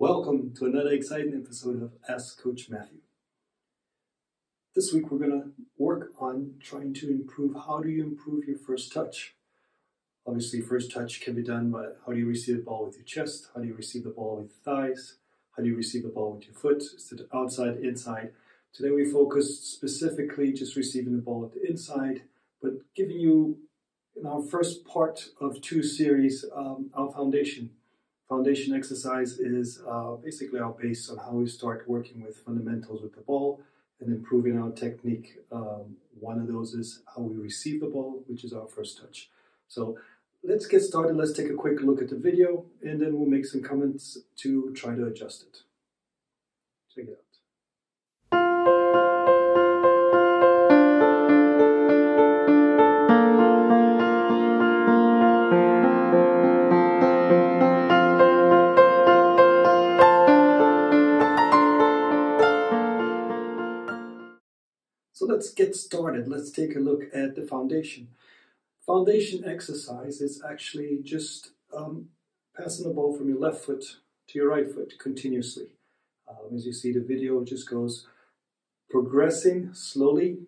Welcome to another exciting episode of Ask Coach Matthew. This week we're going to work on trying to improve how do you improve your first touch. Obviously first touch can be done by how do you receive the ball with your chest, how do you receive the ball with your thighs, how do you receive the ball with your foot, is it outside, inside. Today we focus specifically just receiving the ball at the inside, but giving you in our first part of two series our foundation. Foundation exercise is basically our base on how we start working with fundamentals with the ball and improving our technique. One of those is how we receive the ball, which is our first touch. So let's get started. Let's take a quick look at the video and then we'll make some comments to try to adjust it. Check it out. So let's get started. Let's take a look at the foundation. Foundation exercise is actually just passing the ball from your left foot to your right foot continuously. As you see, the video just goes progressing slowly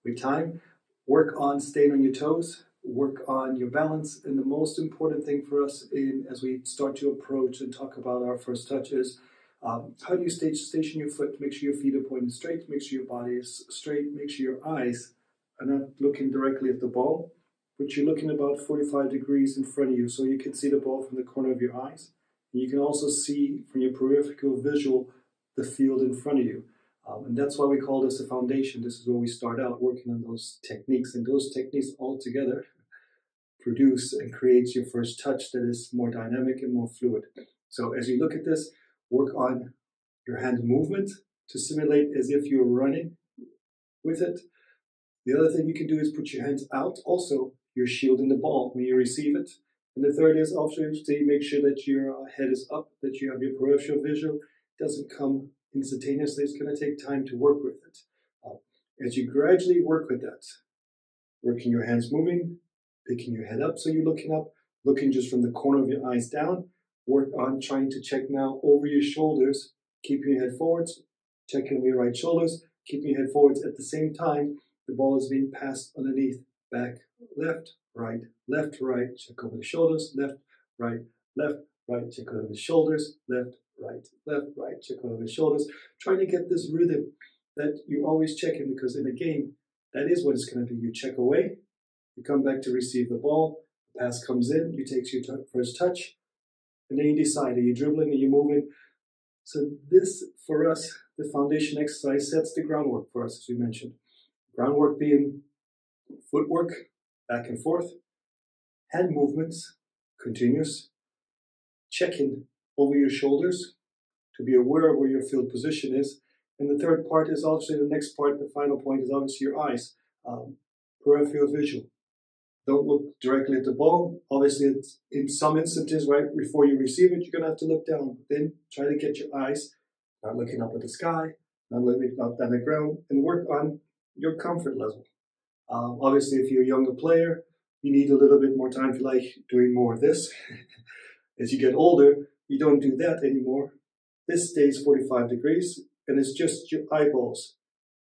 with time. Work on staying on your toes, work on your balance, and the most important thing for us as we start to approach and talk about our first touch is how do you station your foot? Make sure your feet are pointed straight, make sure your body is straight, make sure your eyes are not looking directly at the ball, but you're looking about 45 degrees in front of you so you can see the ball from the corner of your eyes. And you can also see from your peripheral visual the field in front of you. And that's why we call this a foundation. This is where we start out working on those techniques, and those techniques all together produce and creates your first touch that is more dynamic and more fluid. So as you look at this, work on your hand movement to simulate as if you're running with it. The other thing you can do is put your hands out. Also, you're shielding the ball when you receive it. And the third is also to make sure that your head is up, that you have your peripheral visual. It doesn't come instantaneously. It's going to take time to work with it. As you gradually work with that, working your hands moving, picking your head up so you're looking up, looking just from the corner of your eyes down. Work on trying to check now over your shoulders, keeping your head forwards, checking over your right shoulders, keeping your head forwards at the same time. The ball is being passed underneath, back, left, right, check over the shoulders, left, right, check over the shoulders, left, right, check over the shoulders. Trying to get this rhythm that you're always checking, because in a game, that is what it's going to be. You check away, you come back to receive the ball, the pass comes in, you take your first touch, and then you decide, are you dribbling, are you moving? So this, for us, the foundation exercise sets the groundwork for us, as we mentioned. Groundwork being footwork, back and forth, hand movements, continuous, checking over your shoulders to be aware of where your field position is. And the third part is obviously the next part, the final point is obviously your eyes, peripheral visual. Don't look directly at the ball. Obviously, it's in some instances, right before you receive it, you're going to have to look down. Then try to get your eyes not looking up at the sky, not looking up down the ground, and work on your comfort level. Obviously, if you're a younger player, you need a little bit more time if you like doing more of this. As you get older, you don't do that anymore. This stays 45 degrees, and it's just your eyeballs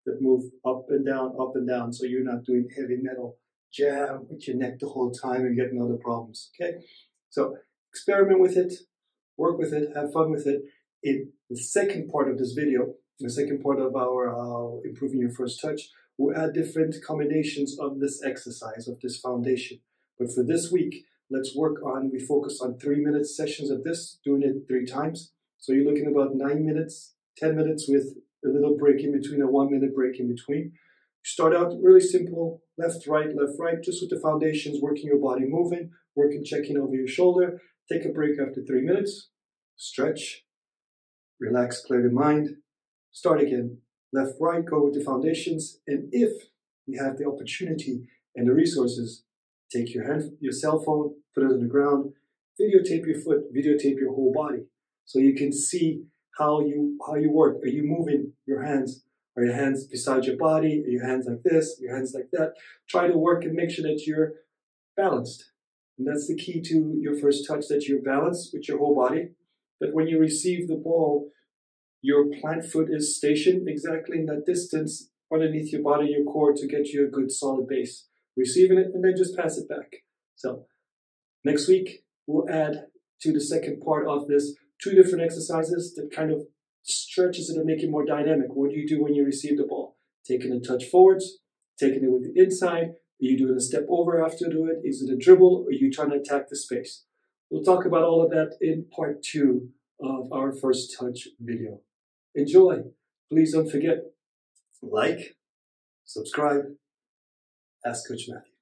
that move up and down, so you're not doing heavy metal jam with your neck the whole time and getting other problems, okay? So experiment with it, work with it, have fun with it. In the second part of this video, the second part of our improving your first touch, we'll add different combinations of this exercise, of this foundation. But for this week, let's work on, we focus on 3-minute sessions of this, doing it 3 times. So you're looking about 9 minutes, 10 minutes with a little break in between, a 1-minute break in between. Start out really simple, left, right, just with the foundations, working your body moving, working, checking over your shoulder. Take a break after 3 minutes, stretch, relax, clear the mind, start again. Left, right, go with the foundations. And if you have the opportunity and the resources, take your cell phone, put it on the ground, videotape your foot, videotape your whole body so you can see how you work. Are you moving your hands? Are your hands beside your body? Are your hands like this? Your hands like that? Try to work and make sure that you're balanced. And that's the key to your first touch, that you're balanced with your whole body. that when you receive the ball, your plant foot is stationed exactly in that distance underneath your body, your core, to get you a good solid base. Receiving it and then just pass it back. So next week, we'll add to the second part of this 2 different exercises that kind of stretches it and make it more dynamic. What do you do when you receive the ball? Taking a touch forwards, taking it with the inside. Are you doing a step over after do it? Is it a dribble? Or are you trying to attack the space? We'll talk about all of that in part 2 of our first touch video. Enjoy. Please don't forget, like, subscribe, ask Coach Matthew.